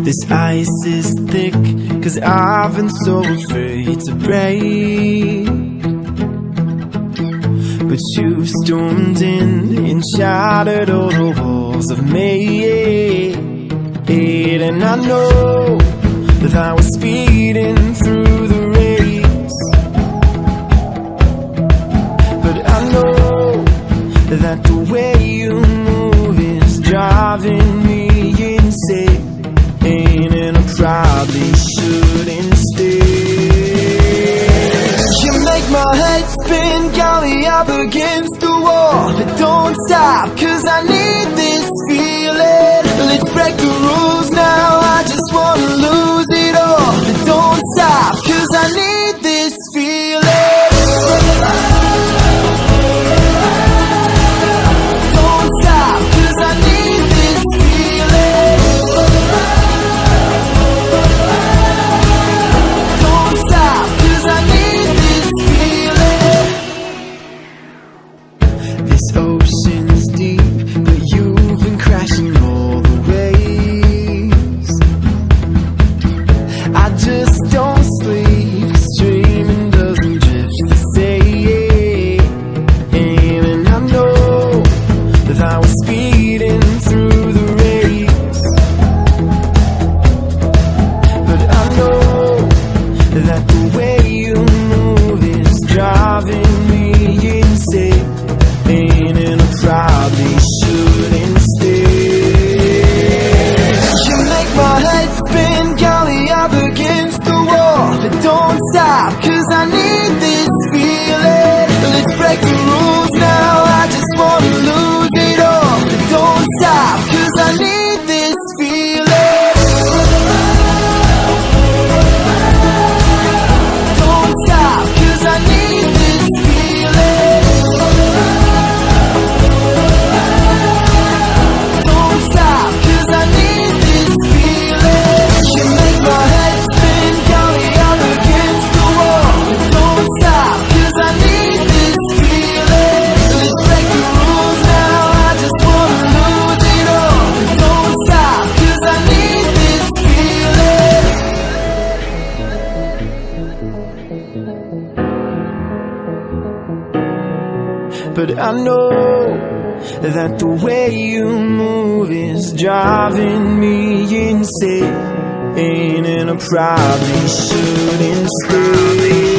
This ice is thick, 'cause I've been so afraid to break. But you've stormed in and shattered all the walls I've made. And I know that I was speeding through the race, but I know that the way you move is driving me insane. And I probably shouldn't stay. You make my head spin, got me up against the wall. But don't stop, 'cause I need this feeling. Let's break the rules now, I just wanna lose it all. But don't stop, 'cause I need this feeling. Don't stop, 'cause I need this feeling. Don't stop, 'cause I need this feeling. This ocean's deep, but you've been crashing all the waves. I just don't sleep, 'cause dreaming doesn't drift the same. And I know that I was speeding through the race, but I know that the way you move is driving me insane. And I probably shouldn't stay. You make my head spin, got me up against the wall. But don't stop, 'cause I need this feeling. Let's break the rules now, I just wanna lose it all. But don't stop, 'cause I need this feeling. Don't stop, 'cause I need this feeling. Don't stop, 'cause I need this feeling. You make my head spin, got me up against the wall. But don't stop, 'cause I need this feeling. Let's break the rules now, I just wanna lose it all. But don't stop, 'cause I need this feeling. But I know that the way you move is driving me insane. And I probably shouldn't stay.